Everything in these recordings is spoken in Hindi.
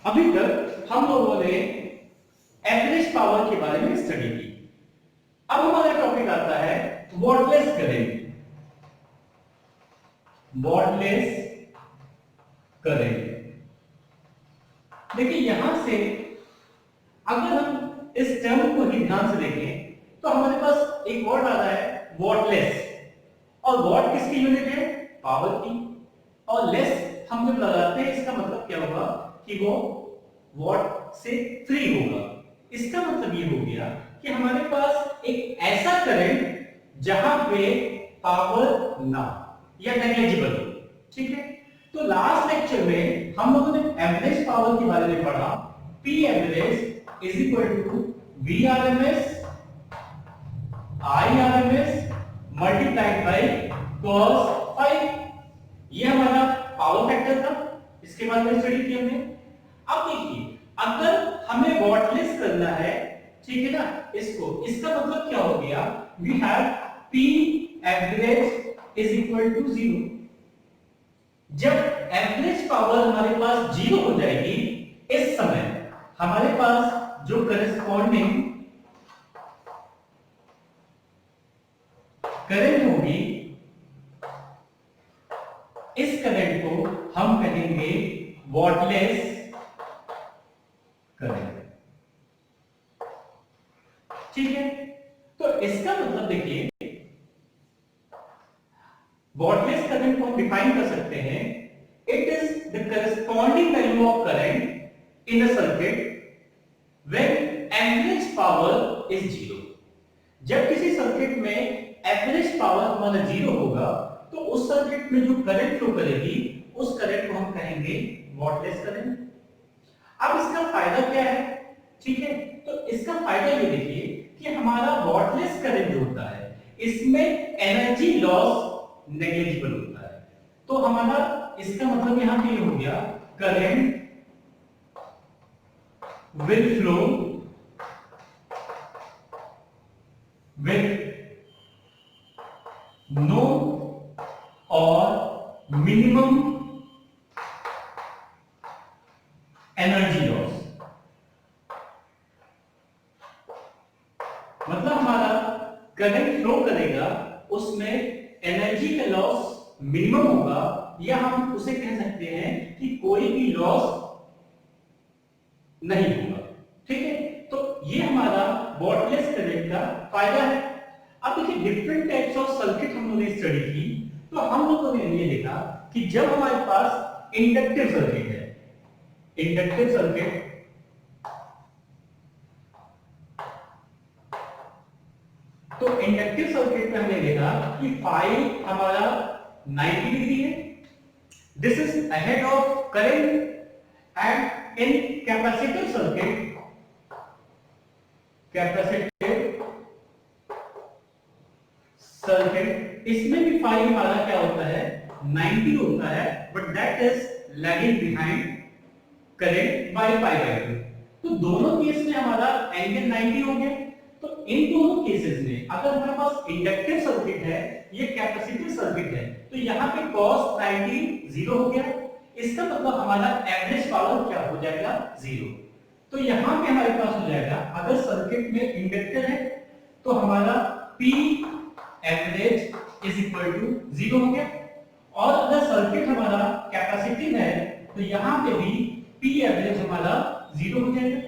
अभी तक हम लोगों ने एवरेज पावर के बारे में स्टडी की। अब हमारा टॉपिक आता है वॉटलेस करंट। वॉटलेस करंट, देखिए यहां से अगर हम इस टर्म को ही ध्यान से देखें तो हमारे पास एक वर्ड आ रहा है वॉटलेस, और वॉट किसकी यूनिट है? पावर की। और लेस हम जब लगाते हैं इसका मतलब क्या होगा कि वो वॉट से फ्री होगा। इसका मतलब ये हो गया कि हमारे पास एक ऐसा करंट जहां पे पावर ना या नेग्लिजिबल हो। ठीक है, तो लास्ट लेक्चर में हम लोगों ने एवरेज पावर के बारे में पढ़ा। P average is equal to V R M S I R M S multiplied by cos phi. ये हमारा पावर फैक्टर था, इसके बाद में स्टडी की हमने। अब देखिए अगर हमें वॉटलेस करना है, ठीक है ना, इसका मतलब क्या हो गया? We have P average is equal to 0। जब एवरेज पावर हमारे पास 0 हो जाएगी, इस समय हमारे पास जो करस्पॉन्डिंग करंट होगी, इस करंट को हम कहेंगे वॉटलेस करंट। ठीक है, तो इसका मतलब देखिए वॉटलेस करंट को हम डिफाइन कर सकते हैं, it is the corresponding value of current in a circuit when average power is 0। जब किसी सर्किट में एवरेज पावर हमारा 0 होगा तो उस सर्किट में जो करंट फ्लो करेगी उस करंट को हम कहेंगे वॉटलेस करंट। अब इसका फायदा क्या है? ठीक है, तो इसका फायदा ये देखिए कि हमारा वॉटलेस करंट जो होता है इसमें एनर्जी लॉस नेग्लिजिबल होता है। तो हमारा इसका मतलब यहां पे ये हो गया current will flow with no और मिनिमम एनर्जी लॉस। मतलब हमारा करंट फ्लो करेगा उसमें एनर्जी का लॉस मिनिमम होगा, या हम उसे कह सकते हैं कि कोई भी लॉस नहीं होगा। ठीक है, तो ये हमारा वॉटलेस करंट का फायदा है। अब देखिए डिफरेंट टाइप्स ऑफ सर्किट हम लोगों ने स्टडी की, तो हम लोगों ने ये देखा कि जब हमारे पास इंडक्टिव सर्किट है, इंडक्टिव सर्किट तो इंडक्टिव सर्किट में हमने देखा कि फाई हमारा 90 डिग्री है, this is ahead of current. And in capacitive circuit, capacitive circuit इसमें भी फाई हमारा क्या होता है? 90 होता है, but that is lagging behind current by pi by 2। तो दोनों केस में हमारा एंगल 90 हो गया। तो इन दोनों केसेस में अगर हमारे पास इंडक्टिव सर्किट है, ये कैपेसिटिव सर्किट है, तो यहाँ पे cos 90 0 हो गया। इसका मतलब हमारा एवरेज पावर क्या हो जाएगा? 0। तो यहाँ पे हमारे पास हो जाएगा, अगर सर्किट में इंडक्टर है तो हमारा P average is equal to 0 हो गया, और अगर सर्किट हमारा कैपेसिटिव है तो यहाँ पे भी P एवरेज हमारा 0 हो जाएगा।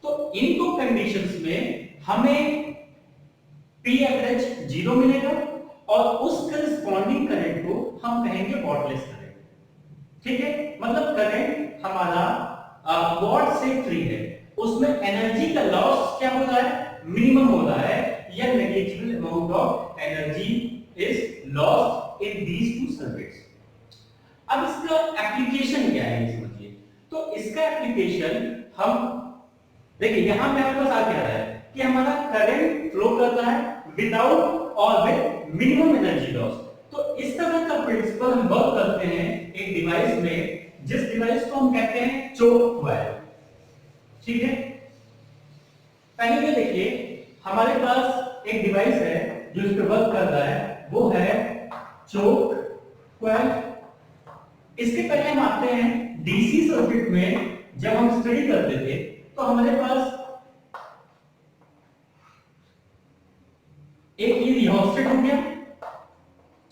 तो इन दो कंडीशंस में हमें P एवरेज 0 मिलेगा और उस करस्पॉन्डिंग करंट को हम कहेंगे वॉटलेस करंट। ठीक है, मतलब करंट हमारा वॉट से फ्री है, उसमें एनर्जी का लॉस क्या हो रहा है? मिनिमम हो रहा है, या negligible amount of energy is lost in these two circuits. अब इसका एप्लीकेशन क्या है ये समझिए। तो इसका एप्लीकेशन हम देखिए, यहां पे हमारे पास आ क्या रहा है कि हमारा करंट फ्लो कर रहा है विदाउट और विद मिनिमम एनर्जी लॉस। तो इस तरह का प्रिंसिपल हम वर्क करते हैं एक डिवाइस में, जिस डिवाइस को हम कहते हैं चोक वायर। ठीक है, पहले ये देखिए हमारे पास एक डिवाइस है जो इस पे वर्क कर रहा है, वो है चोक वायर। इसके पहले हम आते हैं डीसी सर्किट में जब हम स्टडी करते थे तो हमारे पास एक ये रिहोस्टेट हो गया,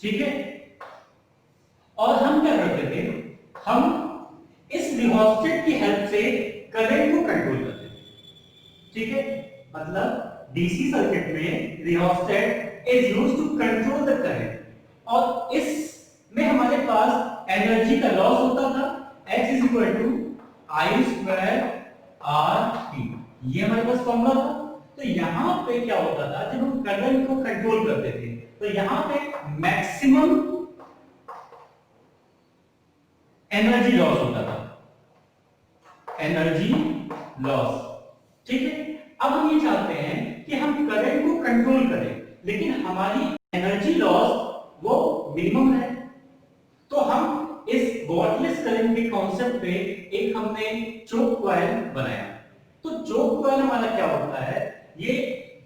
ठीक है, और हम क्या करते थे, हम इस रिहोस्टेट की हेल्प से करंट को कंट्रोल करते थे, ठीक है। मतलब डीसी सर्किट में rheostat is used to control the current, और इसमें हमारे पास एनर्जी का लॉस होता था, H is equal to I square R T, ये हमारे पास फॉर्मूला था। तो यहां पे क्या होता था, जब हम करंट को कंट्रोल करते थे तो यहां पे मैक्सिमम एनर्जी लॉस होता था, एनर्जी लॉस, ठीक है। अब हम ये चाहते हैं कि हम करंट को कंट्रोल करें लेकिन हमारी एनर्जी लॉस वो मिनिमम है, तो हम इस वॉटलेस करंट के कॉन्सेप्ट पे एक हमने चोक कॉइल बनाया। तो चोक कॉइल हमारा क्या होता है, ये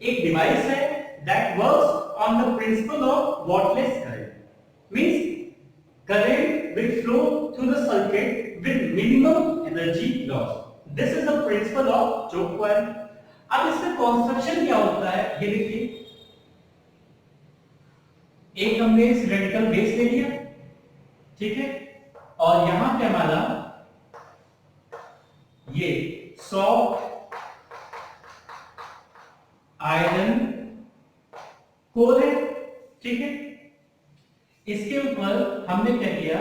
एक डिवाइस है that works on the principle of wattless current, means current will flow through the circuit with minimum energy loss. This is the principle of choke coil. अब इसका कंस्ट्रक्शन क्या होता है ये देखिए, एक हमने सिलेंड्रिकल बेस ले लिया, ठीक है, और यहां पे हमारा ये सॉफ्ट आयरन कोर है, ठीक है। इसके ऊपर हमने क्या किया,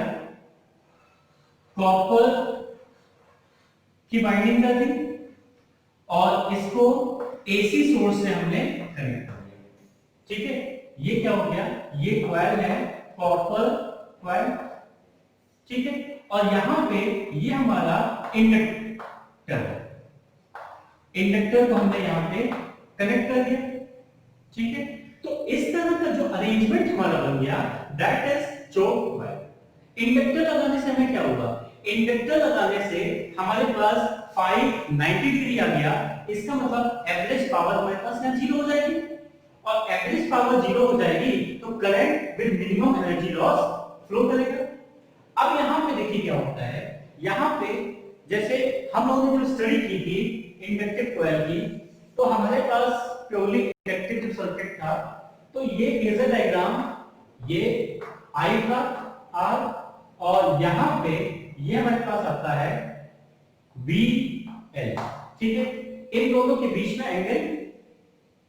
कॉपर की बाइंडिंग कर दी और इसको एसी सोर्स से हमने कनेक्ट कर दिया, ठीक है। ये क्या हो गया, ये कॉइल है कॉपर कॉइल, ठीक है, और यहां पे ये हमारा इंडक्टर है, इंडक्टर को हमने यहां पे कनेक्ट कर दिया, ठीक है। तो इस तरह का जो अरेंजमेंट हमारा बन गया that is choke coil. Inductor लगाने से हमें क्या होगा, इंडक्टर लगाने से हमारे पास 590 डिग्री आ गया, इसका मतलब एवरेज पावर हमारे पास यहाँ 0 हो जाएगी, और एवरेज पावर 0 हो जाएगी तो current with minimum energy loss flow करेगा। अब यहाँ पे देखिए क्या होता है, यहाँ पे जैसे हम लोगों ने जो स्टडी की थी इंडक्टिव कॉइल की, तो हमारे पास प्योरली इंडक्टिव सर्किट था, तो ये फेजर डायग्राम ये आई था आर, और यहां पे ये हमारे पास आता है वी एल, ठीक है। इन दोनों के बीच में एंगल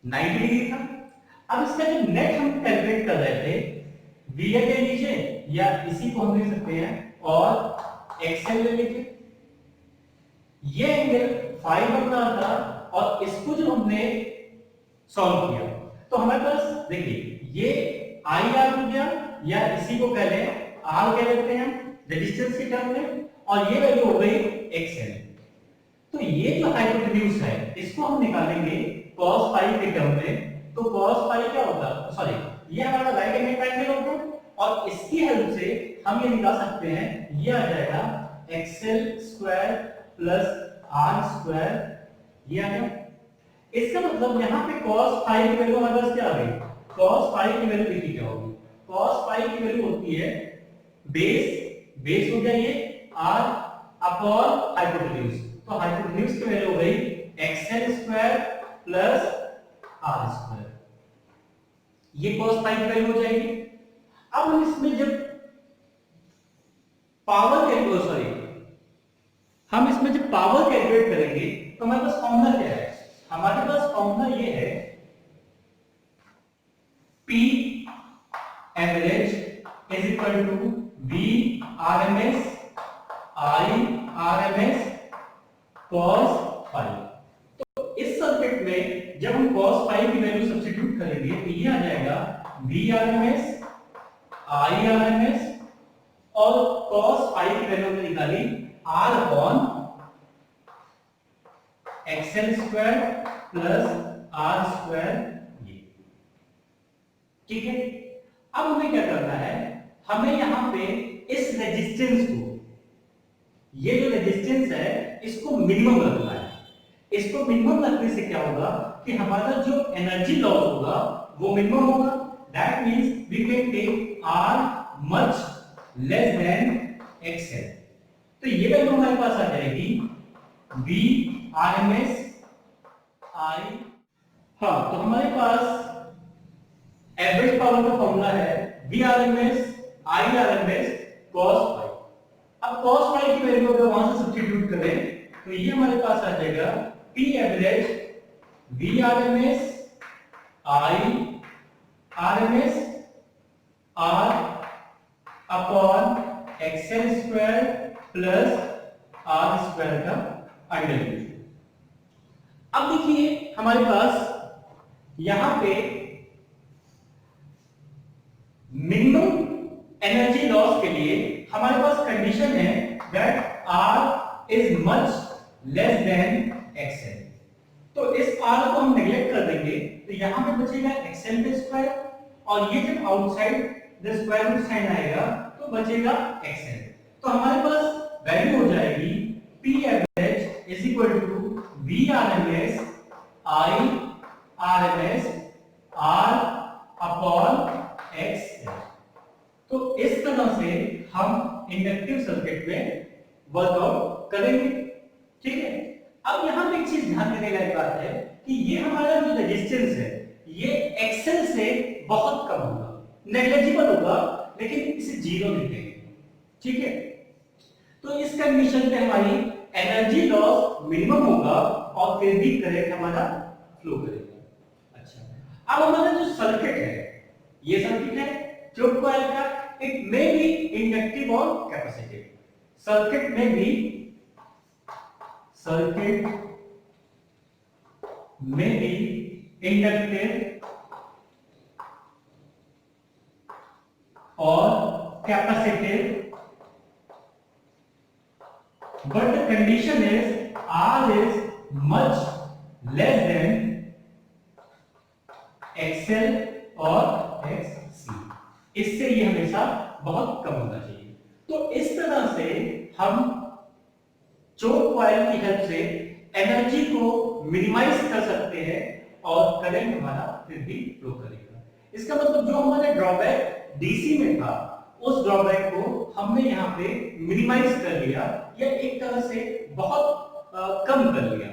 90 डिग्री था। अब इसका जो नेट हम कैलकुलेट कर रहे थे, वी एल ले लीजिए या इसी को हम लिख सकते हैं और एक्सएल ले लीजिए, ये एंगल 5 बन रहा था, और इसको जो हमने सॉल्व किया तो हमारे पास देखिए ये आई आर हो गया, या इसी को कह लें आर कह लेते हैं रेजिस्टेंस के टर्म में, और ये वैल्यू हो गई एक्सएल। तो ये जो हाइपोटेन्यूज है इसको हम निकालेंगे cos फाई के टर्म में, तो cos फाई क्या होगा, सॉरी ये हमारा राइट एंगल ट्रायंगल होगा, और इसकी हेल्प से हम ये निकाल सकते हैं, ये आ जाएगा XL square plus R square, ये आ गया। इसका मतलब यहाँ पे cos फाई की वैल्यू हमारे पास क्या आ गई, cos फाई की वैल्यू देखिए क्या होगी, cos फाई की वैल्यू होती है बेस हो गया ये r अपॉन हाइपोटेन्यूज, तो हाइपोटेन्यूज की वैल्यू हो गई xl square plus r square, ये cos फाई की वैल्यू हो जाएगी। अब हम इसमें जब पावर कैलकुलेट सॉरी हम इसमें जब पावर कैलकुलेट करेंगे तो हमारे पास फॉर्मूला क्या है, हमारे पास फॉर्मूला ये है P average is equal to V RMS I RMS cos phi. तो इस सर्किट में जब हम cos फाई की वैल्यू सब्स्टिट्यूट करेंगे तो ये आ जाएगा V RMS I RMS, और cos फाई की वैल्यू हमने निकाली R upon XL square plus R square, ये ठीक है। अब हमें क्या करना है, हमें यहां पे इस रेजिस्टेंस को, ये जो रेजिस्टेंस है इसको मिनिमम रखना है। इसको मिनिमम रखने से क्या होगा कि हमारा जो एनर्जी लॉस होगा वो मिनिमम होगा, that means we can take R much less than XL, तो ये वैल्यू हमारे पास आ जाएगी V RMS I। हाँ, तो हमारे पास एवरेज पावर का फॉर्मूला है V RMS I RMS cos phi। अब cos phi की वैल्यू अगर वहां से सब्स्टिट्यूट करें तो ये हमारे पास आ जाएगा P average V RMS I RMS R upon XL square plus R square का अंडर। अब देखिए हमारे पास यहां पे मिनिमम एनर्जी लॉस के लिए हमारे पास कंडीशन है that R is much less then XL। तो इस R को हम नेग्लेक्ट कर देंगे तो यहां पे बचेगा XL का स्क्वायर और ये जब outside the square root sign आएगा तो बचेगा XL। तो हमारे पास वैल्यू हो जाएगी P average is equal to V RMS I RMS R upon XL। तो इस तरह से हम इंडक्टिव सर्किट में वर्कआउट करेंगे। ठीक है, अब यहां पे एक चीज ध्यान देने लायक बात है कि ये हमारा जो रेजिस्टेंस है ये XL से बहुत कम होगा, नेग्लिजिबल होगा, लेकिन इसे जीरो लिखेंगे। ठीक है, तो इस कंडीशन पे हमारी एनर्जी लॉस मिनिमम होगा और फिर भी करंट हमारा फ्लो करेगा। अच्छा, अब हमारा जो सर्किट है, ये सर्किट है ट्यूब कॉइल का, इट मे बी इंडक्टिव और कैपेसिटिव। सर्किट में भी इंडक्टिव और capacitive, but the condition is R is much less than XL और XC। इससे ये हमेशा बहुत कम होना चाहिए। तो इस तरह से हम चोक कॉइल की हेल्प से एनर्जी को मिनिमाइज कर सकते हैं और करंट हमारा फिर भी फ्लो करेगा। इसका मतलब जो हमारा ड्रॉबैक डीसी में था उस ड्रॉबैक को हमने यहाँ पे मिनिमाइज कर लिया या एक तरह से बहुत कम कर लिया।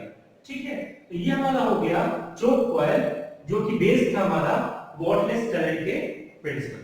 ठीक है, तो ये हमारा हो गया चोक कॉइल जो कि बेस था हमारा वॉटलेस करंट के प्रिंसिपल।